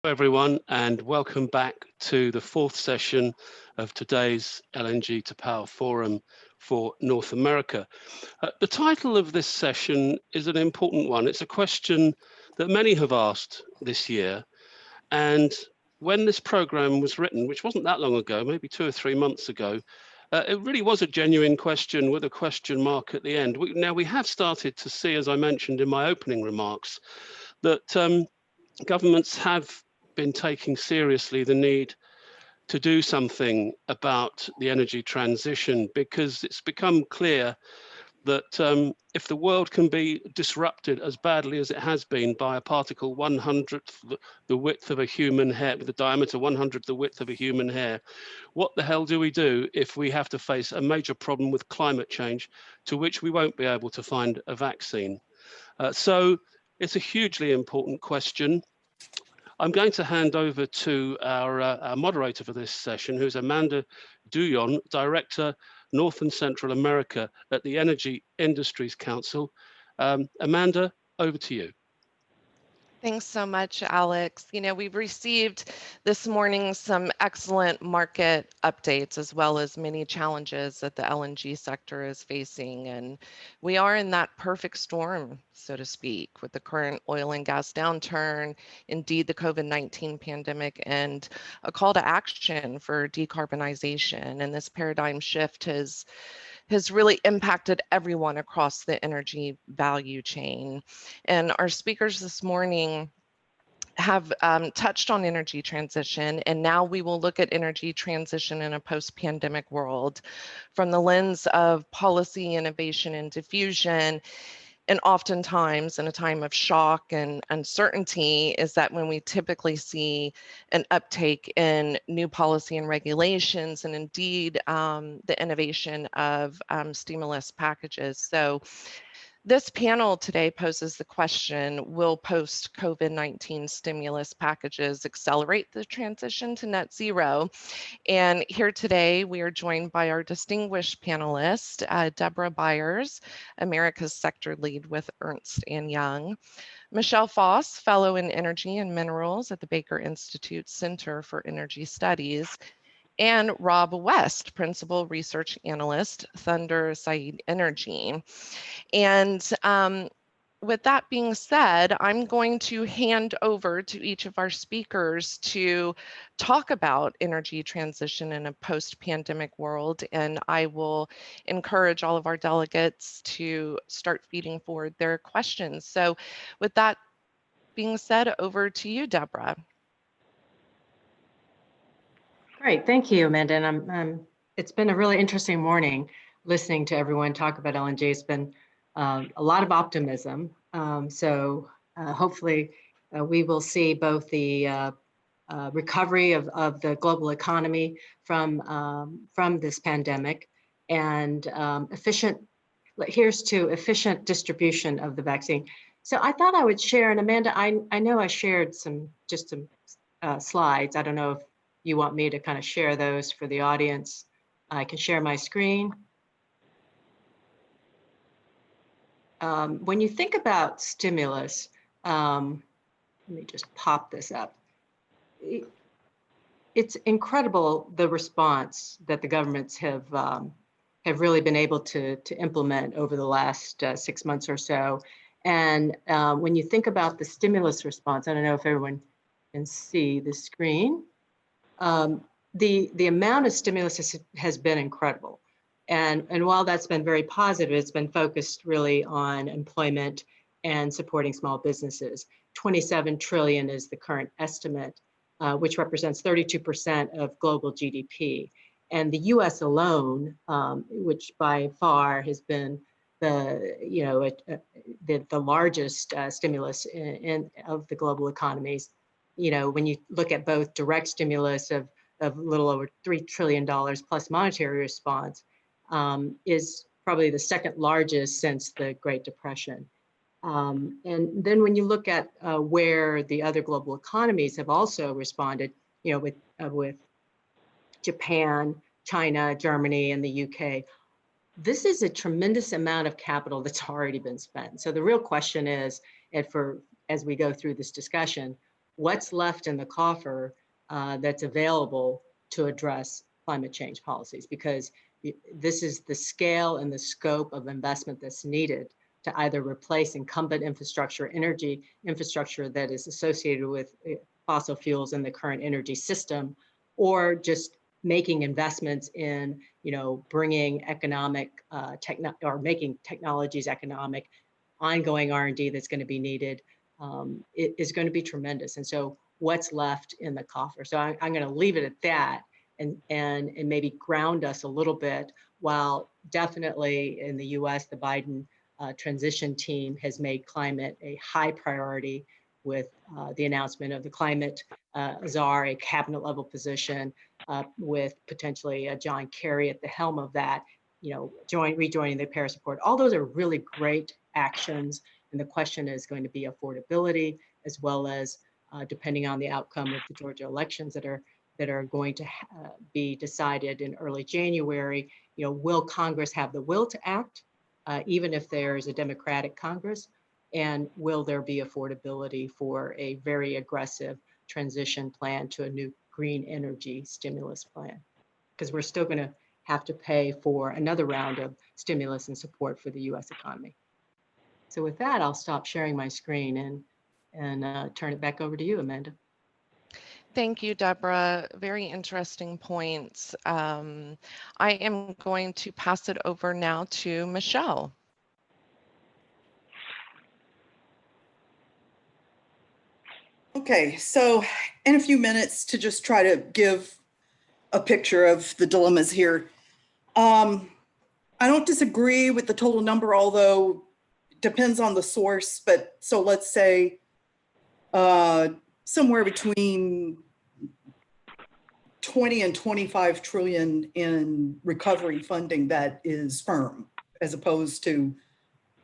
Hello everyone, and welcome back to the fourth session of today's LNG to Power Forum for North America. The title of this session is an important one. It's a question that many have asked this year, and when this program was written, which wasn't that long ago, maybe 2 or 3 months ago, it really was a genuine question with a question mark at the end. Now we have started to see, as I mentioned in my opening remarks, that governments have been taking seriously the need to do something about the energy transition, because it's become clear that if the world can be disrupted as badly as it has been by a particle 1/100th the width of a human hair, with a diameter 1/100th the width of a human hair, what the hell do we do if we have to face a major problem with climate change to which we won't be able to find a vaccine? So it's a hugely important question. I'm going to hand over to our moderator for this session, who's Amanda Duhon, Director, North and Central America at the Energy Industries Council. Amanda, over to you. Thanks so much, Alex. We've received this morning some excellent market updates, as well as many challenges that the LNG sector is facing. And we are in that perfect storm, so to speak, with the current oil and gas downturn, indeed the COVID-19 pandemic, and a call to action for decarbonization. And this paradigm shift has really impacted everyone across the energy value chain. And our speakers this morning have touched on energy transition, and now we will look at energy transition in a post-pandemic world from the lens of policy, innovation, and diffusion. And oftentimes in a time of shock and uncertainty is that when we typically see an uptake in new policy and regulations, and indeed the innovation of stimulus packages. So this panel today poses the question, will post-COVID-19 stimulus packages accelerate the transition to net zero? And here today, we are joined by our distinguished panelist, Deborah Byers, America's Sector Lead with Ernst & Young, Michot Foss, Fellow in Energy and Minerals at the Baker Institute Center for Energy Studies, and Rob West, Principal Research Analyst, Thunder Said Energy. And with that being said, I'm going to hand over to each of our speakers to talk about energy transition in a post-pandemic world, and I will encourage all of our delegates to start feeding forward their questions. So with that being said, over to you, Deborah. Great, thank you, Amanda. And it's been a really interesting morning listening to everyone talk about LNG. It's been a lot of optimism. Hopefully we will see both the recovery of the global economy from this pandemic, and efficient distribution of the vaccine. So I thought I would share, and Amanda, I know I shared some slides. I don't know if you want me to kind of share those for the audience. I can share my screen. When you think about stimulus, let me just pop this up. It's incredible the response that the governments have really been able to implement over the last 6 months or so. And when you think about the stimulus response, I don't know if everyone can see the screen. The amount of stimulus has been incredible. And while that's been very positive, it's been focused really on employment and supporting small businesses. 27 trillion is the current estimate, which represents 32% of global GDP. And the US alone, which by far has been the largest stimulus of the global economies. When you look at both direct stimulus of a little over $3 trillion plus monetary response, is probably the second largest since the Great Depression. And then when you look at where the other global economies have also responded, with Japan, China, Germany, and the UK, this is a tremendous amount of capital that's already been spent. So the real question is, as we go through this discussion, what's left in the coffer that's available to address climate change policies, because this is the scale and the scope of investment that's needed to either replace incumbent infrastructure, energy infrastructure that is associated with fossil fuels in the current energy system, or just making investments in, bringing economic or making technologies economic. Ongoing R&D that's going to be needed it is going to be tremendous. And so what's left in the coffer? So I'm going to leave it at that and maybe ground us a little bit. While definitely in the US, the Biden transition team has made climate a high priority with the announcement of the climate czar, a cabinet level position with potentially John Kerry at the helm of that, rejoining the Paris Accord. All those are really great actions. And the question is going to be affordability, as well as depending on the outcome of the Georgia elections that are going to be decided in early January. Will Congress have the will to act, even if there's a Democratic Congress? And will there be affordability for a very aggressive transition plan to a new green energy stimulus plan? Because we're still going to have to pay for another round of stimulus and support for the US economy. So with that, I'll stop sharing my screen and turn it back over to you, Amanda. Thank you, Deborah. Very interesting points. I am going to pass it over now to Michot. Okay, so in a few minutes to just try to give a picture of the dilemmas here. I don't disagree with the total number, although it depends on the source, but so let's say somewhere between 20 and 25 trillion in recovery funding that is firm, as opposed to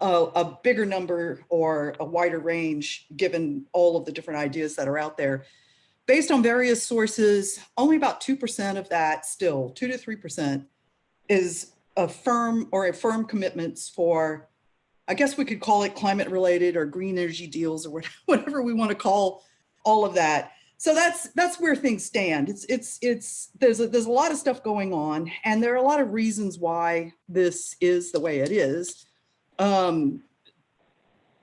a bigger number or a wider range, given all of the different ideas that are out there. Based on various sources, only about 2% of that, still 2 to 3%, is a firm commitments for, I guess we could call it climate related or green energy deals or whatever we want to call all of that. So that's where things stand. There's a lot of stuff going on, and there are a lot of reasons why this is the way it is.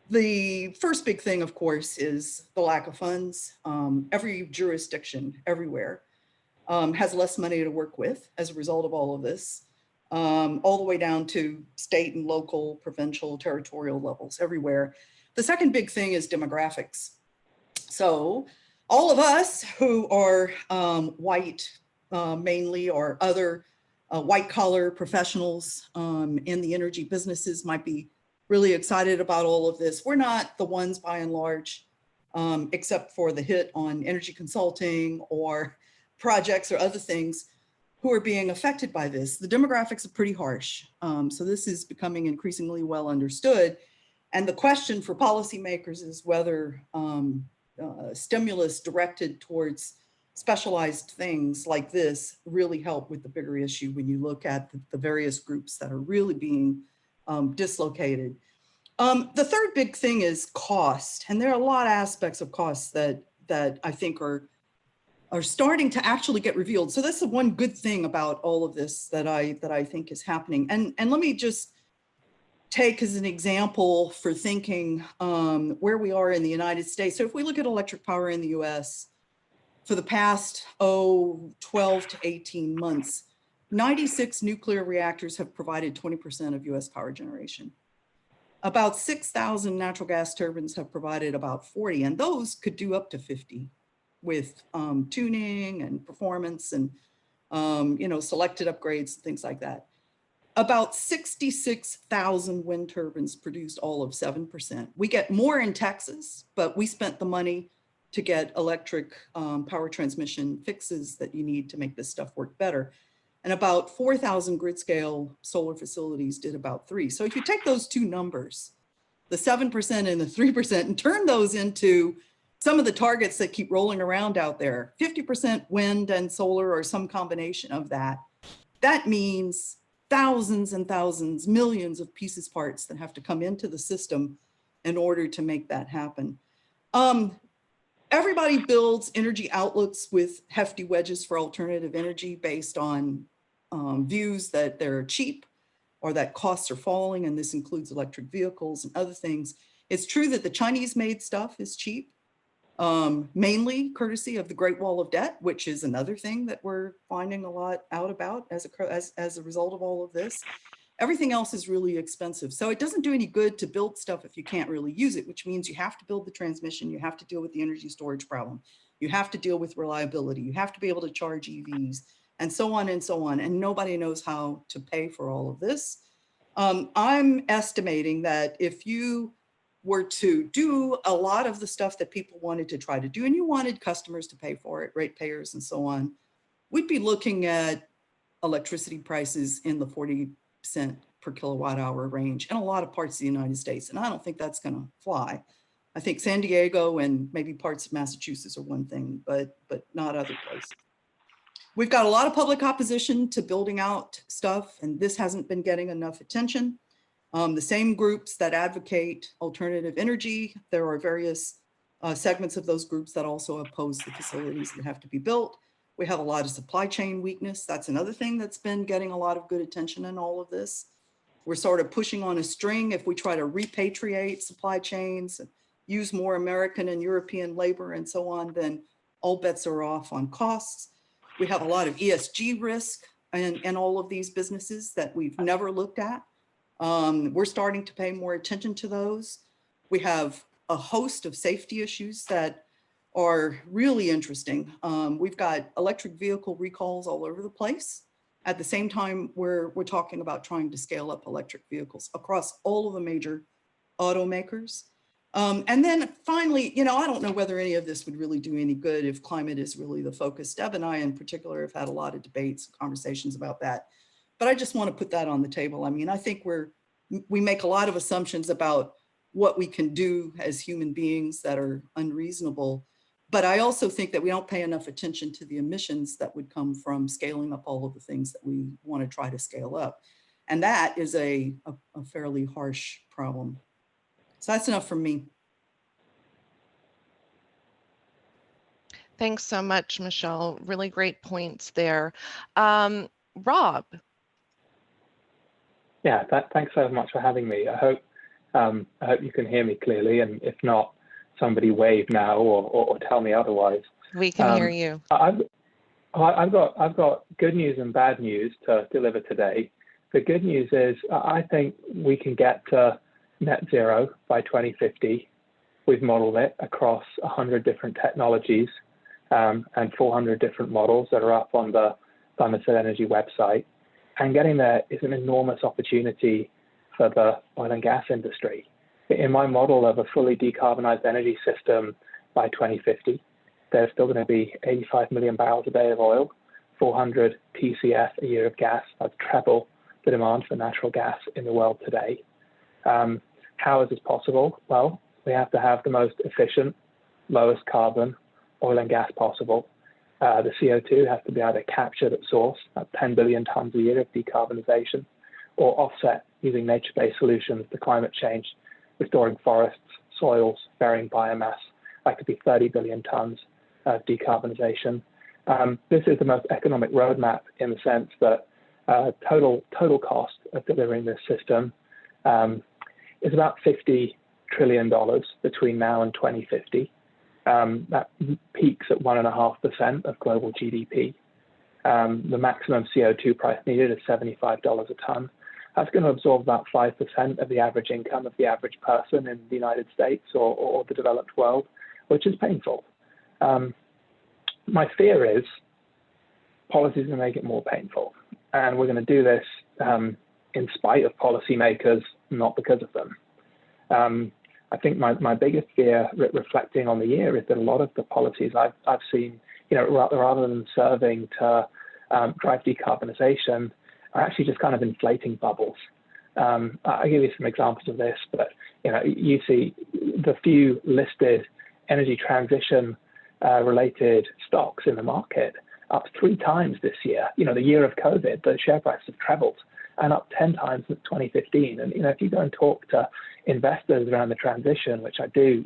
The first big thing, of course, is the lack of funds. Every jurisdiction everywhere has less money to work with as a result of all of this, all the way down to state and local, provincial, territorial levels everywhere. The second big thing is demographics. So all of us who are white mainly, or other white collar professionals in the energy businesses might be really excited about all of this. We're not the ones by and large, except for the hit on energy consulting or projects or other things, who are being affected by this. The demographics are pretty harsh. So this is becoming increasingly well understood. And the question for policymakers is whether stimulus directed towards specialized things like this really help with the bigger issue when you look at the various groups that are really being dislocated. The third big thing is cost. And there are a lot of aspects of costs that I think are starting to actually get revealed. So that's the one good thing about all of this that I think is happening. And let me just take as an example for thinking where we are in the United States. So if we look at electric power in the US, for the past 12 to 18 months, 96 nuclear reactors have provided 20% of US power generation. About 6,000 natural gas turbines have provided about 40, and those could do up to 50 with tuning and performance and selected upgrades and things like that. About 66,000 wind turbines produced all of 7%. We get more in Texas, but we spent the money to get electric power transmission fixes that you need to make this stuff work better. And about 4,000 grid scale solar facilities did about 3. So if you take those two numbers, the 7% and the 3%, and turn those into some of the targets that keep rolling around out there, 50% wind and solar or some combination of that, that means thousands and thousands, millions of pieces parts that have to come into the system in order to make that happen. everybody builds energy outlooks with hefty wedges for alternative energy based on views that they're cheap or that costs are falling, and this includes electric vehicles and other things. It's true that the Chinese made stuff is cheap, mainly courtesy of the Great Wall of Debt, which is another thing that we're finding a lot out about as a result of all of this. Everything else is really expensive. So it doesn't do any good to build stuff if you can't really use it, which means you have to build the transmission, you have to deal with the energy storage problem, you have to deal with reliability, you have to be able to charge EVs, and so on and so on. And nobody knows how to pay for all of this. I'm estimating that if you were to do a lot of the stuff that people wanted to try to do, and you wanted customers to pay for it, ratepayers and so on, we'd be looking at electricity prices in the 40-cent per kilowatt hour range in a lot of parts of the United States. And I don't think that's going to fly. I think San Diego and maybe parts of Massachusetts are one thing, but not other places. We've got a lot of public opposition to building out stuff, and this hasn't been getting enough attention. The same groups that advocate alternative energy, there are various segments of those groups that also oppose the facilities that have to be built. We have a lot of supply chain weakness. That's another thing that's been getting a lot of good attention in all of this. We're sort of pushing on a string if we try to repatriate supply chains, use more American and European labor and so on, then all bets are off on costs. We have a lot of ESG risk in all of these businesses that we've never looked at. We're starting to pay more attention to those. We have a host of safety issues that are really interesting. We've got electric vehicle recalls all over the place. At the same time, we're talking about trying to scale up electric vehicles across all of the major automakers. And then finally, I don't know whether any of this would really do any good if climate is really the focus. Deb and I in particular have had a lot of debates, conversations about that. But I just want to put that on the table. I mean, I think we make a lot of assumptions about what we can do as human beings that are unreasonable. But I also think that we don't pay enough attention to the emissions that would come from scaling up all of the things that we want to try to scale up. And that is a fairly harsh problem. So that's enough from me. Thanks so much, Michelle. Really great points there. Rob. Yeah, thanks so much for having me. I hope you can hear me clearly, and if not, somebody wave now or tell me otherwise. We can hear you. I've got good news and bad news to deliver today. The good news is I think we can get to net zero by 2050. We've modeled it across 100 different technologies and 400 different models that are up on the Climate Energy website. And getting there is an enormous opportunity for the oil and gas industry. In my model of a fully decarbonized energy system by 2050, there's still going to be 85 million barrels a day of oil, 400 TCF a year of gas. That's treble the demand for natural gas in the world today. How is this possible? Well, we have to have the most efficient, lowest carbon oil and gas possible. The CO2 has to be either captured at source, that's 10 billion tons a year of decarbonization, or offset using nature-based solutions to climate change, restoring forests, soils, burying biomass. That could be 30 billion tons of decarbonization. This is the most economic roadmap in the sense that total cost of delivering this system is about $50 trillion between now and 2050. That peaks at 1.5% of global GDP. The maximum CO2 price needed is $75 a ton. That's going to absorb about 5% of the average income of the average person in the United States or the developed world, which is painful. My fear is policies are going to make it more painful. And we're going to do this in spite of policymakers, not because of them. I think my biggest fear reflecting on the year is that a lot of the policies I've seen, rather than serving to drive decarbonization, are actually just kind of inflating bubbles. I'll give you some examples of this, but you see the few listed energy transition related stocks in the market up 3 times this year. The year of COVID, the share prices have trebled and up 10 times since 2015. And if you go and talk to investors around the transition, which I do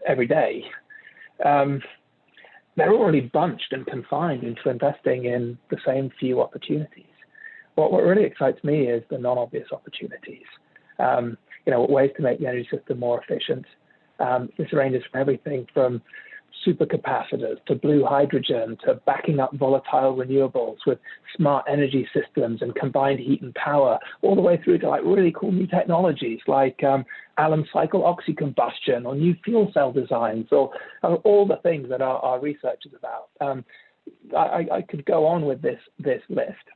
every day, they're already bunched and confined into investing in the same few opportunities. What really excites me is the non-obvious opportunities. Ways to make the energy system more efficient. This ranges from everything from supercapacitors to blue hydrogen to backing up volatile renewables with smart energy systems and combined heat and power, all the way through to like really cool new technologies like Allen cycle oxycombustion or new fuel cell designs, or all the things that our research is about. I could go on with this list.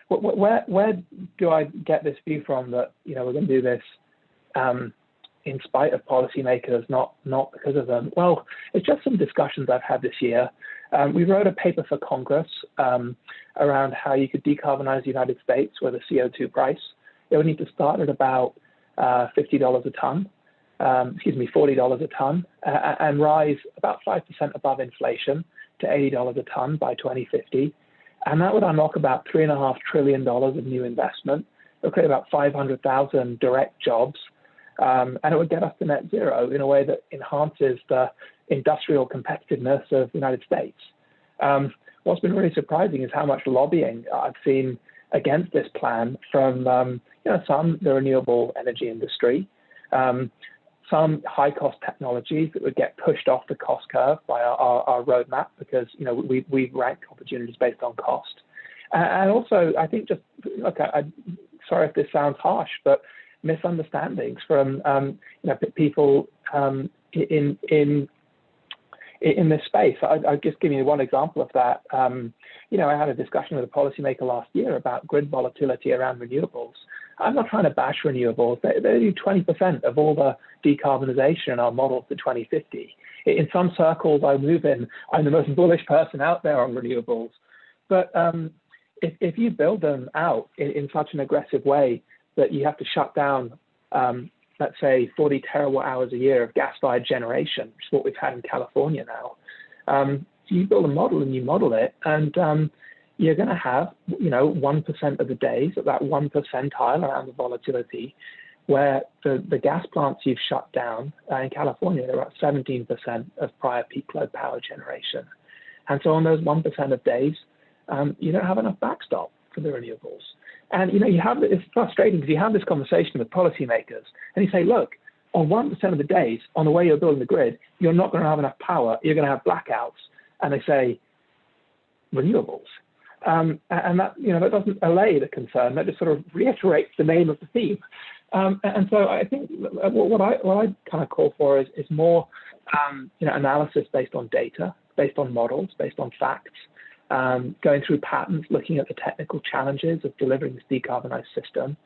Where do I get this view from that we're going to do this in spite of policymakers, not because of them? Well, it's just some discussions I've had this year. We wrote a paper for Congress around how you could decarbonize the United States with a CO2 price. It would need to start at about $40 a ton, and rise about 5% above inflation to $80 a ton by 2050. And that would unlock about $3.5 trillion of new investment. It would create about 500,000 direct jobs. And it would get us to net zero in a way that enhances the industrial competitiveness of the United States. What's been really surprising is how much lobbying I've seen against this plan from some the renewable energy industry, some high-cost technologies that would get pushed off the cost curve by our roadmap because we rank opportunities based on cost, and also I think just look, sorry if this sounds harsh, but misunderstandings from people in this space. I'll just give you one example of that. I had a discussion with a policymaker last year about grid volatility around renewables. I'm not trying to bash renewables. They do 20% of all the decarbonization in our model to 2050. In some circles I move in, I'm the most bullish person out there on renewables. But if you build them out in such an aggressive way that you have to shut down, let's say, 40 terawatt hours a year of gas-fired generation, which is what we've had in California now. You build a model and you model it, and you're going to have, 1% of the days at that 1 percentile around the volatility, where the gas plants you've shut down in California, they're about 17% of prior peak load power generation. And so on those 1% of days, you don't have enough backstop for the renewables. And it's frustrating because you have this conversation with policymakers and you say, look, on 1% of the days on the way you're building the grid, you're not going to have enough power, you're going to have blackouts. And they say, renewables. And that, that doesn't allay the concern, that just sort of reiterates the name of the theme. And so I think what I kind of call for is more, analysis based on data, based on models, based on facts. Going through patents, looking at the technical challenges of delivering this decarbonized system.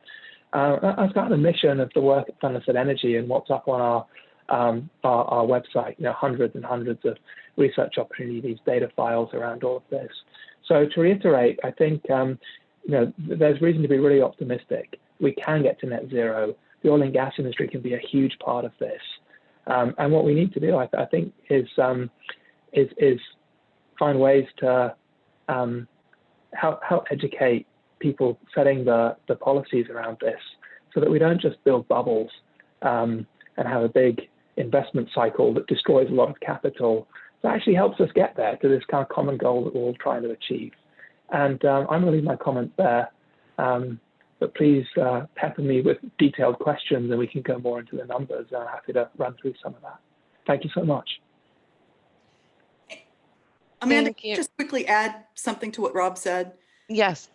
That's kind of the mission of the work at Panellists Energy and what's up on our website. Hundreds and hundreds of research opportunities, data files around all of this. So to reiterate, I think there's reason to be really optimistic. We can get to net zero. The oil and gas industry can be a huge part of this. And what we need to do, I think, is find ways to help educate people setting the policies around this, so that we don't just build bubbles and have a big investment cycle that destroys a lot of capital. That actually helps us get there to this kind of common goal that we're all trying to achieve. And I'm going to leave my comments there, but please pepper me with detailed questions and we can go more into the numbers. I'm happy to run through some of that. Thank you so much. Amanda, can you just quickly add something to what Rob said? Yes.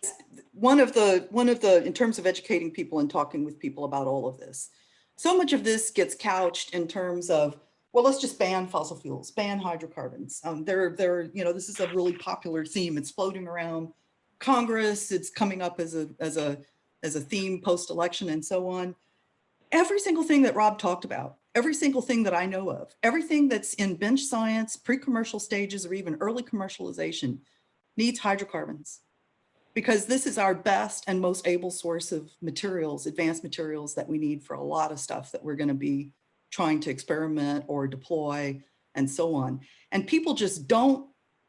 One of the, in terms of educating people and talking with people about all of this, so much of this gets couched in terms of, well, let's just ban fossil fuels, ban hydrocarbons. This is a really popular theme. It's floating around Congress. It's coming up as a theme post-election and so on. Every single thing that Rob talked about, every single thing that I know of, everything that's in bench science, pre-commercial stages, or even early commercialization needs hydrocarbons, because this is our best and most able source of materials, advanced materials that we need for a lot of stuff that we're going to be trying to experiment or deploy and so on. And people just don't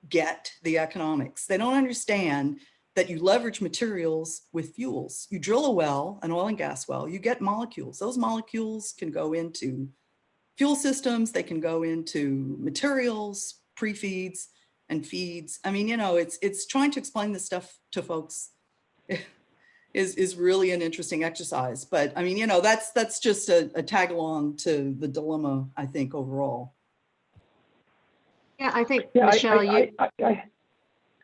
get the economics. They don't understand that you leverage materials with fuels. You drill a well, an oil and gas well, you get molecules. Those molecules can go into fuel systems, they can go into materials, pre-feeds and feeds. I mean, you know, it's trying to explain this stuff to folks is really an interesting exercise. But I mean, you know, that's just a tag along to the dilemma, I think, overall. Yeah, I think, Yeah, Michelle,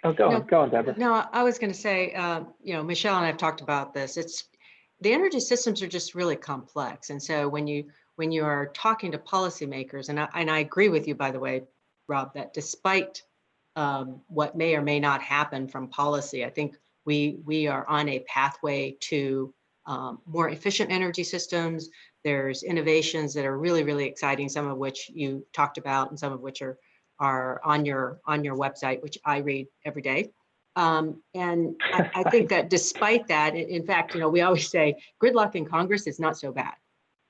oh, go on, Deborah. No, I was going to say, you know, Michelle and I have talked about this. The energy systems are just really complex. And so when you are talking to policymakers, and I agree with you, by the way, Rob, that despite what may or may not happen from policy, I think we are on a pathway to more efficient energy systems. There's innovations that are really, really exciting, some of which you talked about and some of which are on your website, which I read every day. And I think that despite that, in fact, you know, we always say gridlock in Congress is not so bad,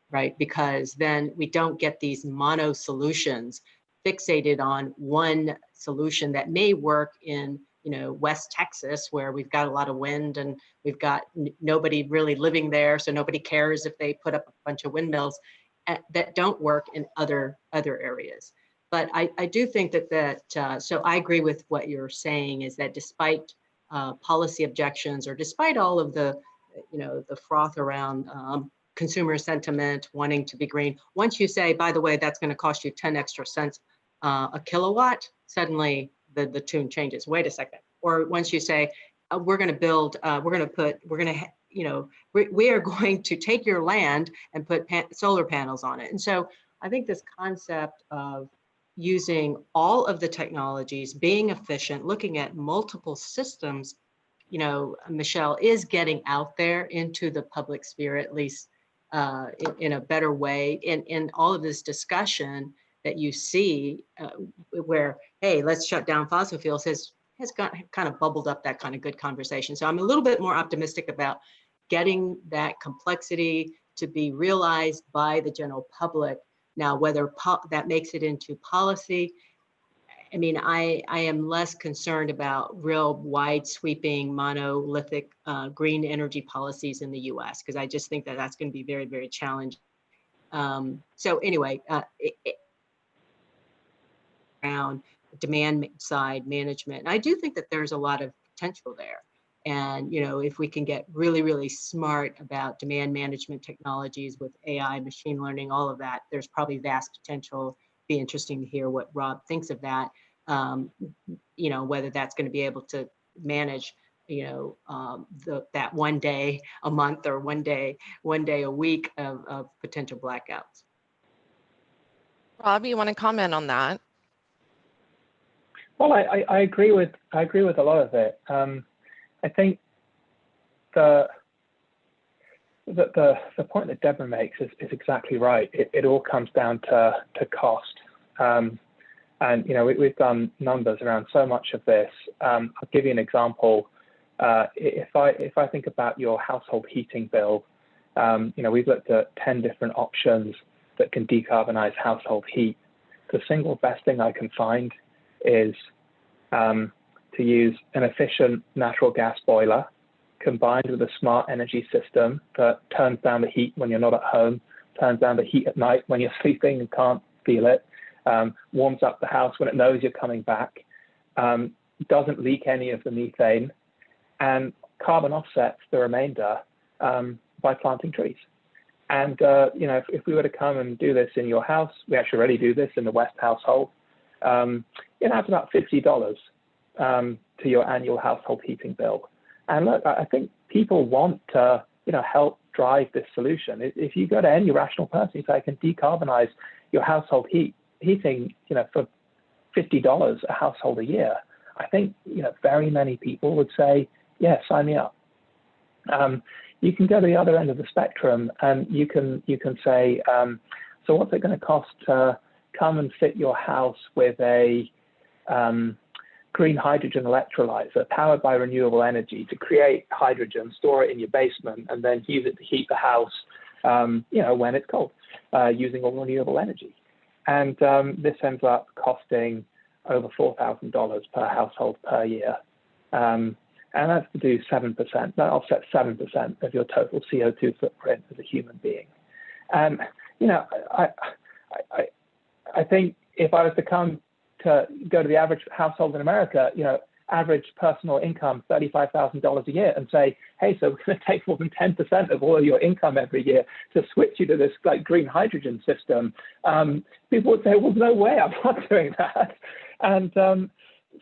right? Because then we don't get these mono solutions fixated on one solution that may work in, you know, West Texas, where we've got a lot of wind and we've got nobody really living there, so nobody cares if they put up a bunch of windmills that don't work in other areas. But I do think that so I agree with what you're saying, is that despite policy objections, or despite all of the, you know, the froth around consumer sentiment wanting to be green, once you say, by the way, that's going to cost you 10 extra cents a kilowatt, suddenly the tune changes. Wait a second. Or once you say, we're going to build, you know, we are going to take your land and put solar panels on it. And so I think this concept of using all of the technologies, being efficient, looking at multiple systems, you know, Michelle, is getting out there into the public sphere, at least in a better way. In all of this discussion that you see where, hey, let's shut down fossil fuels has got kind of bubbled up that kind of good conversation. So I'm a little bit more optimistic about getting that complexity to be realized by the general public. Now, whether that makes it into policy, I mean, I am less concerned about real wide sweeping monolithic green energy policies in the US, because I just think that that's going to be very, very challenging. So anyway, around demand side management, I do think that there's a lot of potential there. And, you know, if we can get really, really smart about demand management technologies with AI, machine learning, all of that, there's probably vast potential. Be interesting to hear what Rob thinks of that. You know, whether that's going to be able to manage, you know, that one day a month or one day a week of potential blackouts. Rob, you want to comment on that? Well, I agree with a lot of it. I think the point that Deborah makes is exactly right. It all comes down to cost. And you know, we've done numbers around so much of this. I'll give you an example. If I think about your household heating bill, you know, we've looked at 10 different options that can decarbonize household heat. The single best thing I can find is to use an efficient natural gas boiler combined with a smart energy system that turns down the heat when you're not at home, turns down the heat at night when you're sleeping and can't feel it, warms up the house when it knows you're coming back, doesn't leak any of the methane, and carbon offsets the remainder by planting trees. And you know, if we were to come and do this in your house, we actually already do this in the West household, it adds about $50 to your annual household heating bill. And look, I think people want to, you know, help drive this solution. If you go to any rational person, you say, I can decarbonize your household heating, you know, for $50 a household a year, I think, you know, very many people would say, yeah, sign me up. You can go to the other end of the spectrum and you can say, so what's it going to cost to come and fit your house with a green hydrogen electrolyzer powered by renewable energy to create hydrogen, store it in your basement, and then use it to heat the house, you know, when it's cold, using all renewable energy. And this ends up costing over $4,000 per household per year. And that's to do 7%. That offsets 7% of your total CO2 footprint as a human being. You know, I think if I was to go to the average household in America, average personal income, $35,000 a year, and say, hey, so we're going to take more than 10% of all your income every year to switch you to this like green hydrogen system, people would say, well, no way, I'm not doing that. And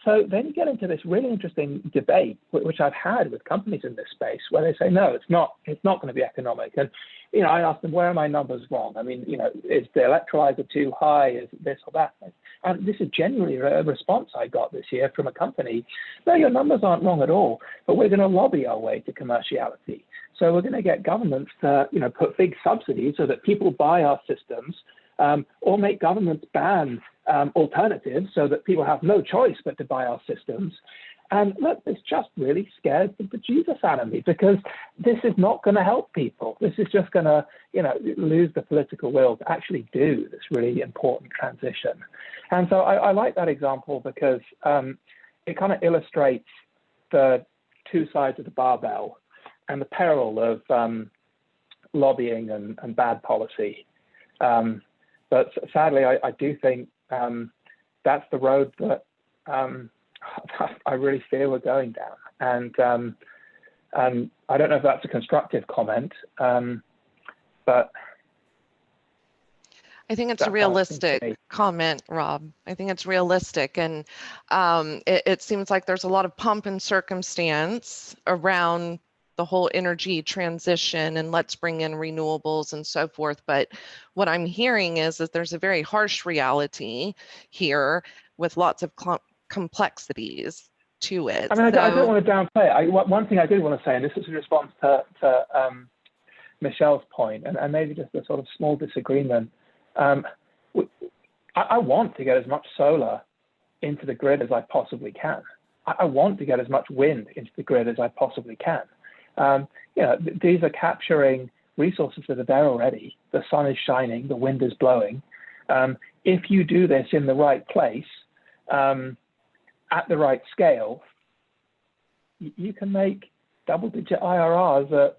so then you get into this really interesting debate, which I've had with companies in this space, where they say, no, it's not going to be economic. And, I ask them, where are my numbers wrong? I mean, is the electrolyzer too high? Is it this or that? And this is genuinely a response I got this year from a company. No, your numbers aren't wrong at all, but we're going to lobby our way to commerciality. So we're going to get governments to, put big subsidies so that people buy our systems, or make governments ban alternatives so that people have no choice but to buy our systems. And look, this just really scares the bejesus out of me, because this is not going to help people. This is just going to, lose the political will to actually do this really important transition. And so I like that example because it kind of illustrates the two sides of the barbell and the peril of lobbying and bad policy. But sadly, I do think that's the road that I really fear we're going down. And I don't know if that's a constructive comment, but I think it's a realistic comment, Rob. I think it's realistic. And it seems like there's a lot of pomp and circumstance around the whole energy transition and let's bring in renewables and so forth. But what I'm hearing is that there's a very harsh reality here with lots of complexities to it. I mean, I don't want to downplay it. One thing I did want to say, and this is in response to Michel's point, and maybe just a sort of small disagreement. I want to get as much solar into the grid as I possibly can. I want to get as much wind into the grid as I possibly can. These are capturing resources that are there already. The sun is shining, the wind is blowing. If you do this in the right place, at the right scale, you can make double-digit IRRs at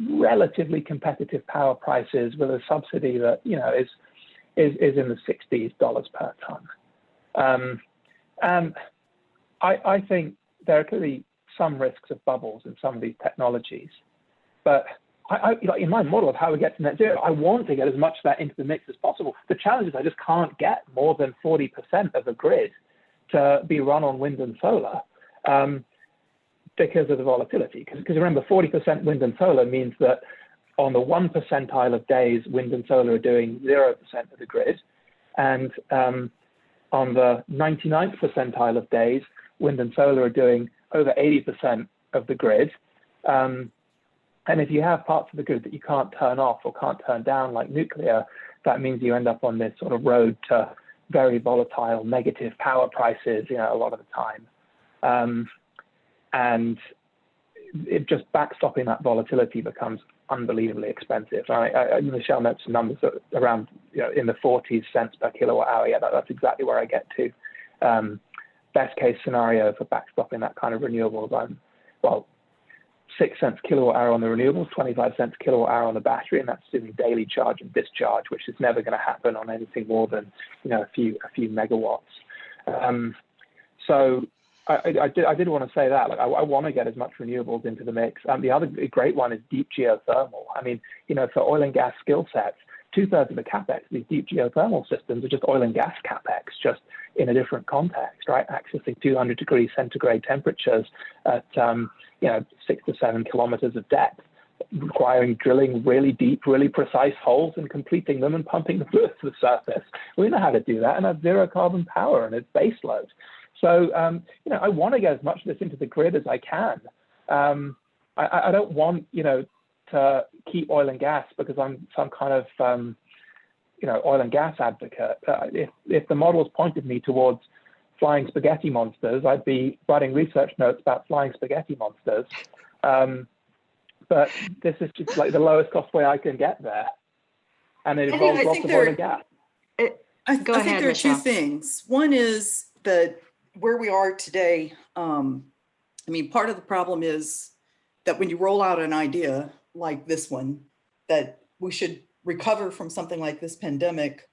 relatively competitive power prices with a subsidy that is in the $60s per ton. And I think there are clearly some risks of bubbles in some of these technologies, but in my model of how we get to net zero, I want to get as much of that into the mix as possible. The challenge is I just can't get more than 40% of the grid to be run on wind and solar because of the volatility. Because remember, 40% wind and solar means that on the 1 percentile of days, wind and solar are doing 0% of the grid. And on the 99th percentile of days, wind and solar are doing over 80% of the grid. And if you have parts of the grid that you can't turn off or can't turn down, like nuclear, that means you end up on this sort of road to very volatile negative power prices, a lot of the time. And it just backstopping that volatility becomes unbelievably expensive. Michel mentioned some numbers around, in the 40 cents per kilowatt hour. Yeah, that's exactly where I get to. Best case scenario for backstopping that kind of renewables, 6 cents kilowatt hour on the renewables, 25 cents kilowatt hour on the battery, and that's assuming daily charge and discharge, which is never going to happen on anything more than a few megawatts. So I did want to say that I want to get as much renewables into the mix. The other great one is deep geothermal. I mean, for oil and gas skill sets, 2/3 of the capex, these deep geothermal systems are just oil and gas capex, just in a different context, right? Accessing 200 degrees centigrade temperatures at 6 to 7 kilometers of depth, requiring drilling really deep, really precise holes and completing them and pumping the fluid to the surface. We know how to do that and have zero carbon power and it's base load. So, I want to get as much of this into the grid as I can. I don't want, to keep oil and gas because I'm some kind of, oil and gas advocate. If the models pointed me towards flying spaghetti monsters, I'd be writing research notes about flying spaghetti monsters. But this is just like the lowest cost way I can get there. And it involves lots of oil and gas. I think there are two things. One is that where we are today, part of the problem is that when you roll out an idea like this one, that we should recover from something like this pandemic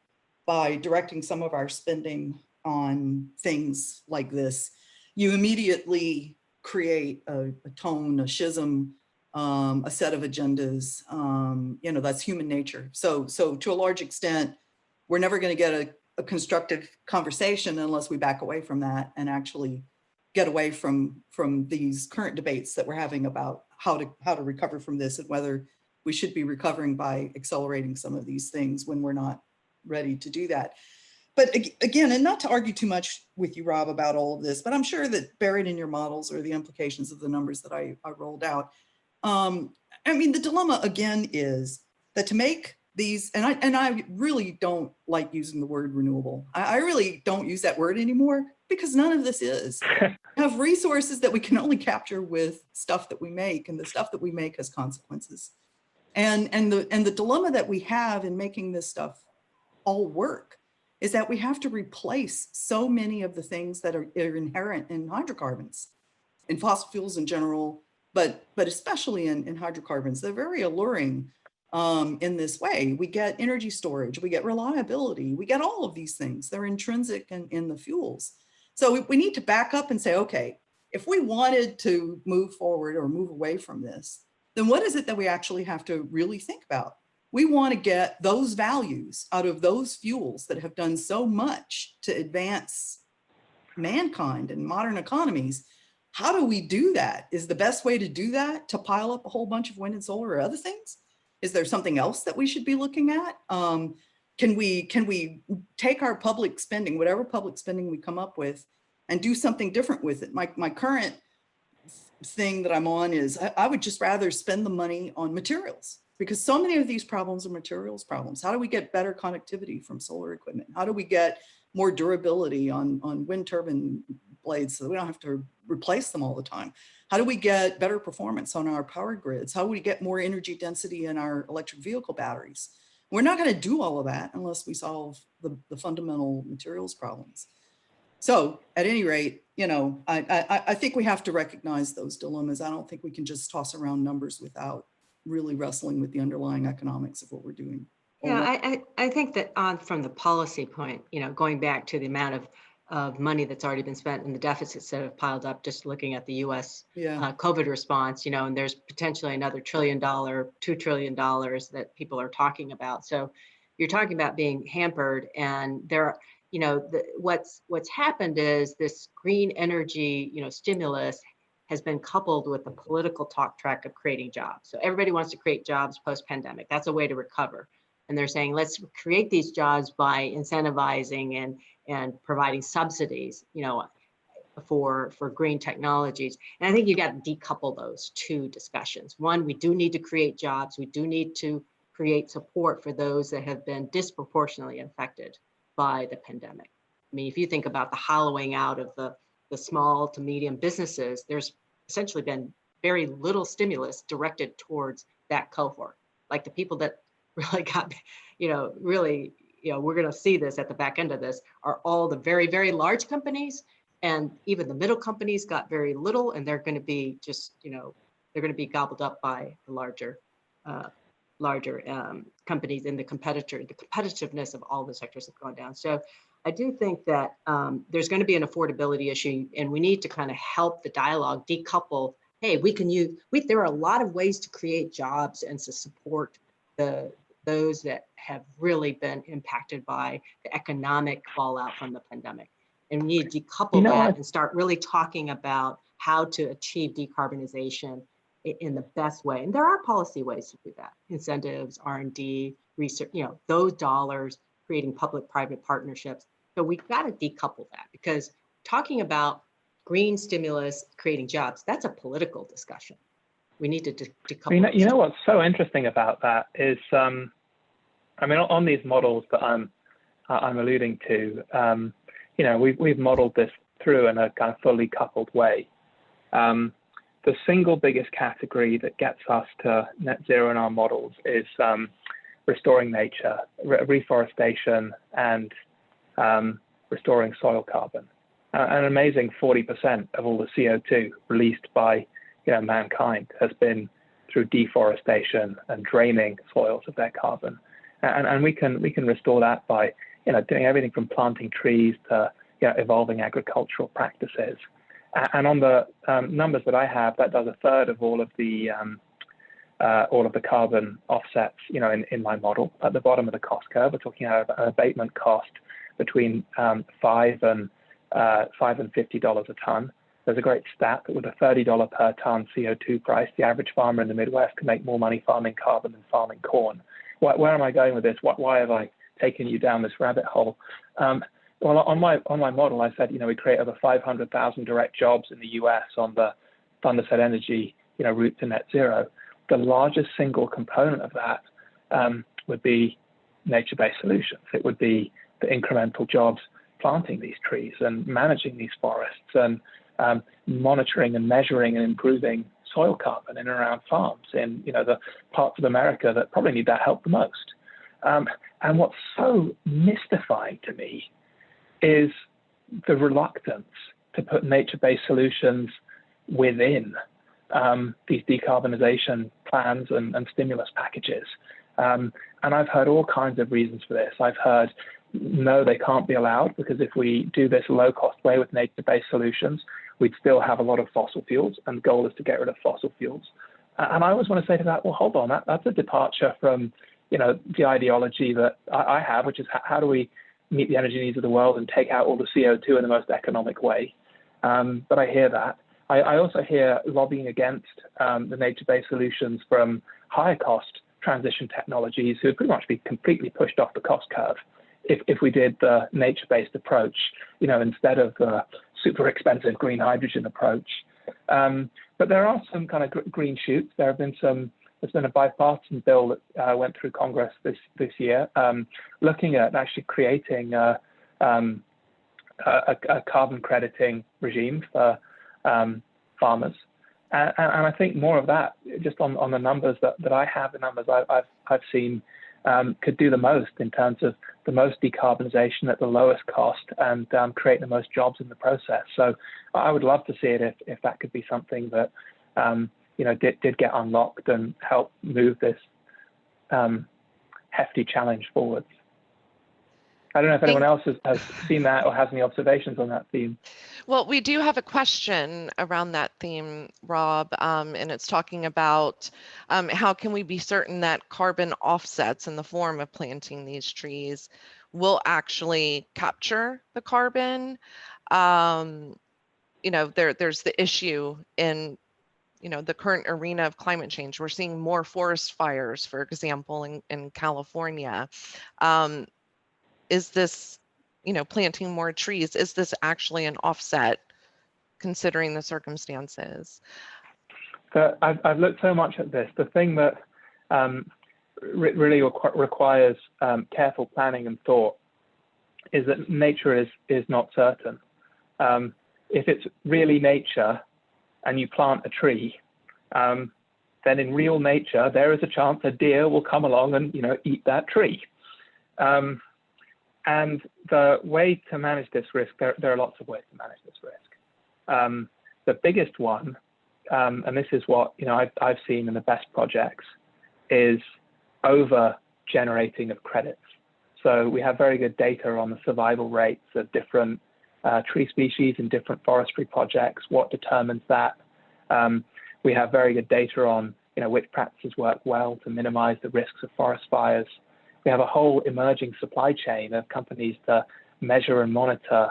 by directing some of our spending on things like this, you immediately create a tone, a schism, a set of agendas. That's human nature. So to a large extent, we're never going to get a constructive conversation unless we back away from that and actually get away from these current debates that we're having about how to recover from this and whether we should be recovering by accelerating some of these things when we're not ready to do that. But again, and not to argue too much with you, Rob, about all of this, but I'm sure that buried in your models are the implications of the numbers that I rolled out. The dilemma again is that to make these, and I really don't like using the word renewable. I really don't use that word anymore because none of this is. We have resources that we can only capture with stuff that we make, and the stuff that we make has consequences. And the dilemma that we have in making this stuff all work is that we have to replace so many of the things that are inherent in hydrocarbons, in fossil fuels in general, but especially in hydrocarbons. They're very alluring in this way. We get energy storage, we get reliability, we get all of these things. They're intrinsic in the fuels. So we need to back up and say, okay, if we wanted to move forward or move away from this, then what is it that we actually have to really think about? We want to get those values out of those fuels that have done so much to advance mankind and modern economies. How do we do that? Is the best way to do that to pile up a whole bunch of wind and solar or other things? Is there something else that we should be looking at? Can we take our public spending, whatever public spending we come up with, and do something different with it? My current thing that I'm on is I would just rather spend the money on materials, because so many of these problems are materials problems. How do we get better connectivity from solar equipment? How do we get more durability on wind turbine blades so that we don't have to replace them all the time? How do we get better performance on our power grids? How do we get more energy density in our electric vehicle batteries? We're not going to do all of that unless we solve the fundamental materials problems. So at any rate, I think we have to recognize those dilemmas. I don't think we can just toss around numbers without really wrestling with the underlying economics of what we're doing. Yeah, I think that from the policy point, going back to the amount of money that's already been spent and the deficits that have piled up, just looking at the U.S. COVID response, and there's potentially another $1 trillion, $2 trillion that people are talking about. So you're talking about being hampered, and there, what's happened is this green energy, stimulus has been coupled with the political talk track of creating jobs. So everybody wants to create jobs post-pandemic. That's a way to recover. And they're saying, let's create these jobs by incentivizing and providing subsidies, for green technologies. And I think you got to decouple those two discussions. One, we do need to create jobs. We do need to create support for those that have been disproportionately affected by the pandemic. I mean, if you think about the hollowing out of the small to medium businesses, there's essentially been very little stimulus directed towards that cohort. Like the people that really got, we're going to see this at the back end of this, are all the very, very large companies, and even the middle companies got very little, and they're going to be just, they're going to be gobbled up by the larger companies, and the competitiveness of all the sectors have gone down. So I do think that there's going to be an affordability issue, and we need to kind of help the dialogue decouple. Hey, there are a lot of ways to create jobs and to support those that have really been impacted by the economic fallout from the pandemic. And we need to decouple that and start really talking about how to achieve decarbonization in the best way. And there are policy ways to do that. Incentives, R&D, research, those dollars, creating public-private partnerships. So we've got to decouple that, because talking about green stimulus, creating jobs, that's a political discussion. We need to decouple. You know what's so interesting about that is, on these models that I'm alluding to, we've modeled this through in a kind of fully coupled way. The single biggest category that gets us to net zero in our models is restoring nature, reforestation, and restoring soil carbon. An amazing 40% of all the CO2 released by mankind has been through deforestation and draining soils of their carbon. And we can restore that by doing everything from planting trees to evolving agricultural practices. And on the numbers that I have, that does a third of all of the carbon offsets, in my model. At the bottom of the cost curve, we're talking about an abatement cost between $5 and $50 a ton. There's a great stat that with a $30 per ton CO2 price, the average farmer in the Midwest can make more money farming carbon than farming corn. Where am I going with this? Why have I taken you down this rabbit hole? Well, on my model, I said, we create over 500,000 direct jobs in the US on the Thunderset Energy, route to net zero. The largest single component of that would be nature-based solutions. It would be the incremental jobs planting these trees and managing these forests and monitoring and measuring and improving soil carbon in and around farms in the parts of America that probably need that help the most. And what's so mystifying to me is the reluctance to put nature-based solutions within these decarbonization plans and stimulus packages. And I've heard all kinds of reasons for this. I've heard, no, they can't be allowed because if we do this low-cost way with nature-based solutions, we'd still have a lot of fossil fuels, and the goal is to get rid of fossil fuels. And I always want to say to that, well, hold on, that's a departure from the ideology that I have, which is how do we meet the energy needs of the world and take out all the CO2 in the most economic way. But I hear that. I also hear lobbying against the nature-based solutions from higher cost transition technologies who would pretty much be completely pushed off the cost curve if we did the nature-based approach, instead of the super expensive green hydrogen approach. But there are some kind of green shoots. There's been a bipartisan bill that went through Congress this year, looking at actually creating a carbon crediting regime for farmers. And I think more of that, just on the numbers that I have, the numbers I've seen, could do the most in terms of the most decarbonization at the lowest cost and create the most jobs in the process. So I would love to see it if that could be something that did get unlocked and help move this hefty challenge forward. I don't know if anyone else has seen that or has any observations on that theme. Well, we do have a question around that theme, Rob, and it's talking about how can we be certain that carbon offsets in the form of planting these trees will actually capture the carbon? There's the issue in the current arena of climate change. We're seeing more forest fires, for example, in California. Is this, planting more trees, is this actually an offset considering the circumstances? So I've looked so much at this. The thing that really requires careful planning and thought is that nature is not certain. If it's really nature and you plant a tree, then in real nature, there is a chance a deer will come along and, eat that tree. And the way to manage this risk, there are lots of ways to manage this risk. The biggest one, and this is what I've seen in the best projects, is over generating of credits. So we have very good data on the survival rates of different tree species in different forestry projects. What determines that? We have very good data on which practices work well to minimize the risks of forest fires. We have a whole emerging supply chain of companies to measure and monitor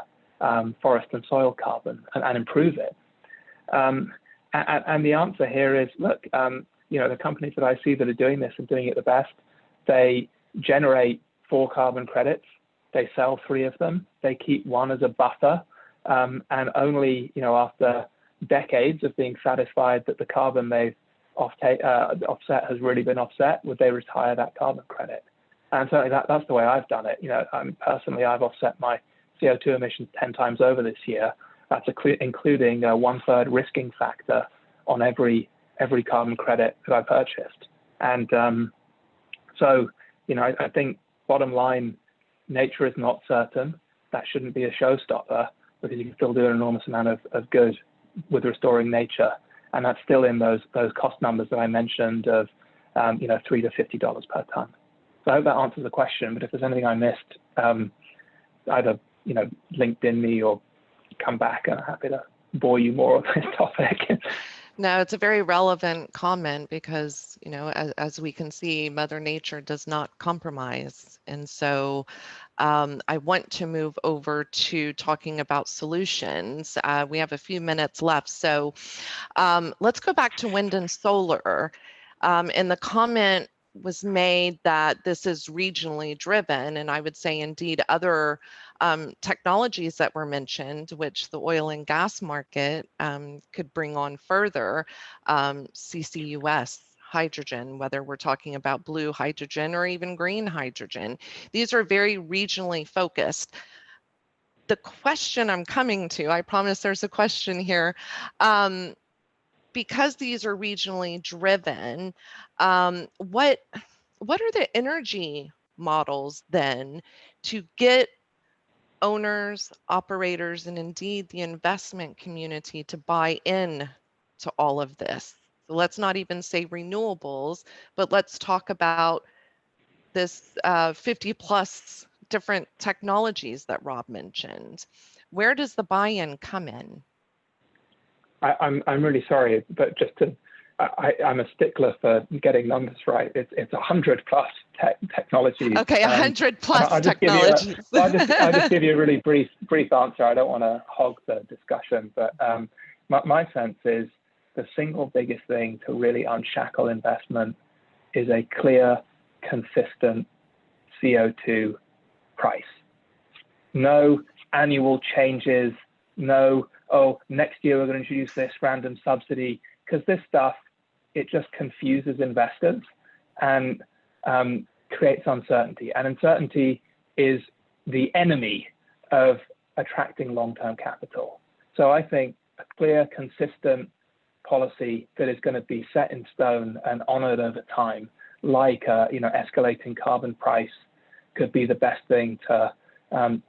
forest and soil carbon and improve it. And the answer here is, look, the companies that I see that are doing this and doing it the best, they generate 4 carbon credits, they sell 3 of them, they keep 1 as a buffer, and only after decades of being satisfied that the carbon they've offset has really been offset would they retire that carbon credit. And certainly that's the way I've done it. Personally, I've offset my CO2 emissions 10 times over this year. That's including a 1/3 risking factor on every carbon credit that I purchased. And I think bottom line, nature is not certain. That shouldn't be a showstopper because you can still do an enormous amount of good with restoring nature. And that's still in those cost numbers that I mentioned of $3 to $50 per ton. So I hope that answers the question, but if there's anything I missed, either LinkedIn me or come back, and I'm happy to bore you more on this topic. No, it's a very relevant comment because, as we can see, Mother Nature does not compromise. And so I want to move over to talking about solutions. We have a few minutes left. So let's go back to wind and solar. And the comment was made that this is regionally driven, and I would say indeed other technologies that were mentioned, which the oil and gas market could bring on further, CCUS, hydrogen, whether we're talking about blue hydrogen or even green hydrogen. These are very regionally focused. The question I'm coming to, I promise there's a question here, because these are regionally driven, what are the energy models then to get owners, operators, and indeed the investment community to buy in to all of this? So let's not even say renewables, but let's talk about this 50 plus different technologies that Rob mentioned. Where does the buy-in come in? I'm really sorry, but I'm a stickler for getting numbers right. It's 100 plus technologies. Okay, 100 plus I'll technologies. I'll just give you a really brief answer. I don't want to hog the discussion, but my sense is the single biggest thing to really unshackle investment is a clear, consistent CO2 price. No annual changes, no, next year we're going to introduce this random subsidy, because this stuff, it just confuses investors and creates uncertainty. And uncertainty is the enemy of attracting long-term capital. So I think a clear, consistent policy that is going to be set in stone and honored over time, like escalating carbon price, could be the best thing to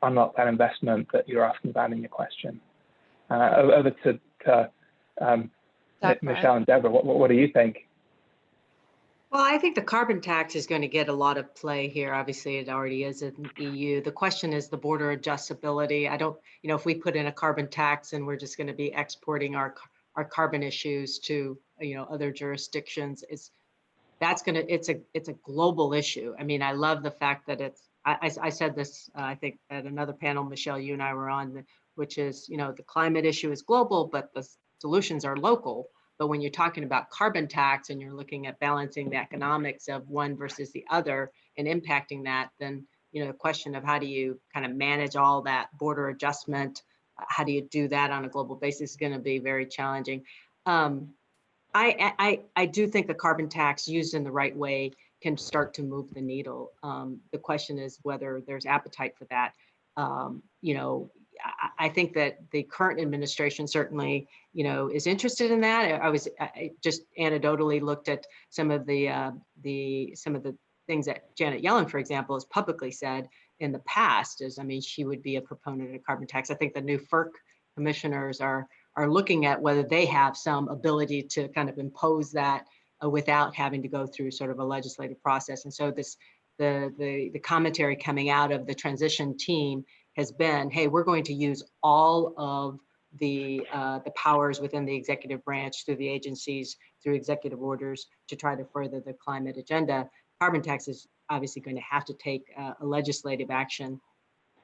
unlock that investment that you're asking about in your question. Over to Michelle and Deborah, what do you think? Well, I think the carbon tax is going to get a lot of play here. Obviously, it already is in the EU. The question is the border adjustability. I don't, if we put in a carbon tax and we're just going to be exporting our carbon issues to, other jurisdictions, it's a global issue. I mean, I love the fact that I said this, I think at another panel, Michelle, you and I were on, which is, the climate issue is global, but the solutions are local. But when you're talking about carbon tax and you're looking at balancing the economics of one versus the other and impacting that, then, the question of how do you kind of manage all that border adjustment, how do you do that on a global basis is going to be very challenging. I do think the carbon tax used in the right way can start to move the needle. The question is whether there's appetite for that. I think that the current administration certainly, is interested in that. I just anecdotally looked at some of the things that Janet Yellen, for example, has publicly said in the past. She would be a proponent of carbon tax. I think the new FERC commissioners are looking at whether they have some ability to kind of impose that without having to go through sort of a legislative process. And so the commentary coming out of the transition team has been, hey, we're going to use all of the powers within the executive branch through the agencies, through executive orders to try to further the climate agenda. Carbon tax is obviously going to have to take a legislative action.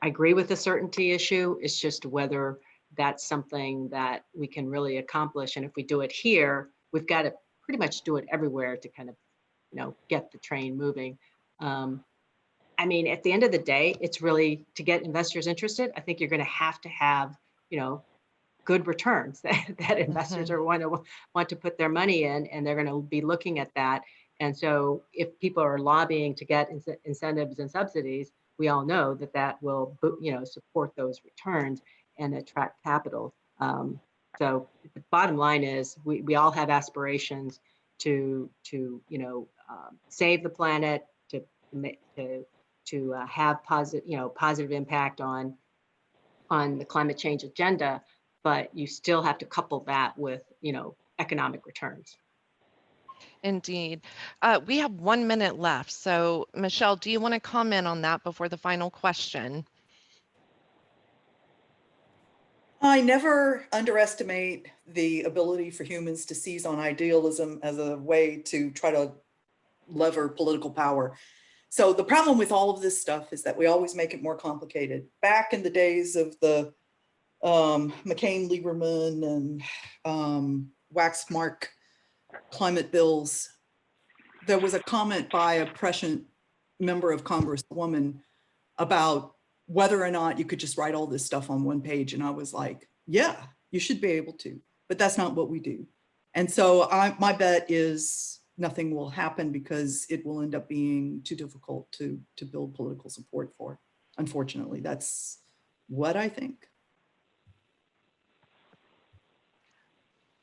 I agree with the certainty issue. It's just whether that's something that we can really accomplish. And if we do it here, we've got to pretty much do it everywhere to kind of, get the train moving. At the end of the day, it's really to get investors interested. I think you're going to have, good returns that investors are want to put their money in, and they're going to be looking at that. And so if people are lobbying to get incentives and subsidies, we all know that will, support those returns and attract capital. So the bottom line is we all have aspirations to save the planet, to have positive impact on the climate change agenda, but you still have to couple that with, economic returns. Indeed. We have 1 minute left. So Michelle, do you want to comment on that before the final question? I never underestimate the ability for humans to seize on idealism as a way to try to lever political power. So the problem with all of this stuff is that we always make it more complicated. Back in the days of the McCain-Lieberman and Waxmark climate bills, there was a comment by a prescient member of Congress, a woman, about whether or not you could just write all this stuff on one page. And I was like, yeah, you should be able to, but that's not what we do. And so my bet is nothing will happen because it will end up being too difficult to build political support for. Unfortunately, that's what I think.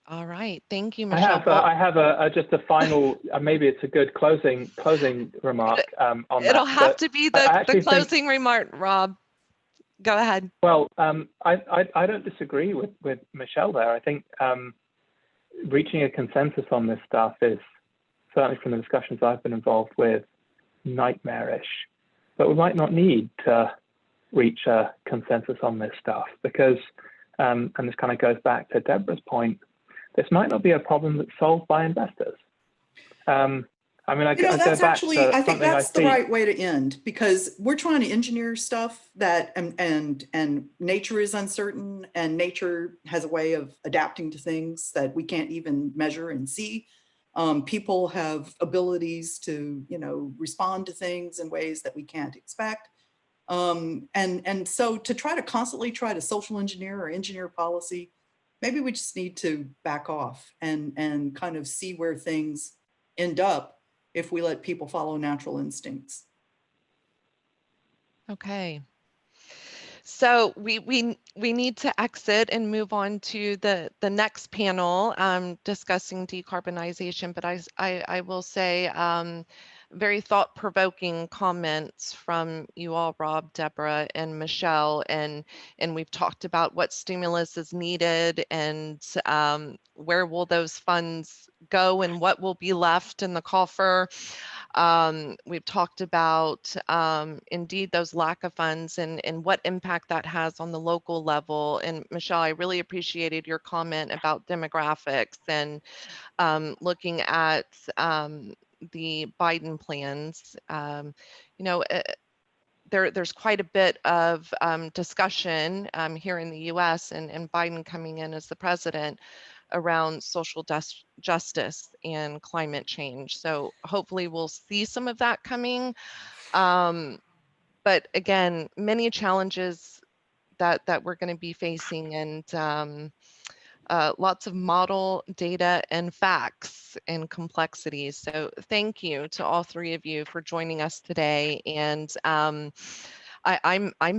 All right, thank you, Michelle. I have just a final. Maybe it's a good closing remark on that. It'll have to be the closing remark, Rob. Go ahead. Well, I don't disagree with Michelle there. I think reaching a consensus on this stuff is, certainly from the discussions I've been involved with, nightmarish. But we might not need to reach a consensus on this stuff because, and this kind of goes back to Deborah's point, this might not be a problem that's solved by investors. I mean, I think that's the right way to end, because we're trying to engineer stuff that, and nature is uncertain, and nature has a way of adapting to things that we can't even measure and see. People have abilities to, respond to things in ways that we can't expect. And so to constantly try to social engineer or engineer policy, maybe we just need to back off and kind of see where things end up if we let people follow natural instincts. Okay. So we need to exit and move on to the next panel discussing decarbonization, but I will say very thought-provoking comments from you all, Rob, Deborah, and Michelle, and we've talked about what stimulus is needed and where will those funds go and what will be left in the coffer. We've talked about indeed those lack of funds and what impact that has on the local level. And Michelle, I really appreciated your comment about demographics and looking at the Biden plans. There's quite a bit of discussion here in the US and Biden coming in as the president around social justice and climate change. So hopefully we'll see some of that coming. But again, many challenges that we're going to be facing, and lots of model data and facts and complexities. So thank you to all three of you for joining us today. And I'm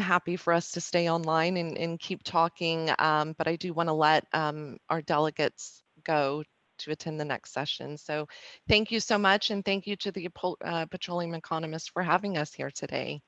happy for us to stay online and keep talking, but I do want to let our delegates go to attend the next session. So thank you so much, and thank you to the petroleum economists for having us here today.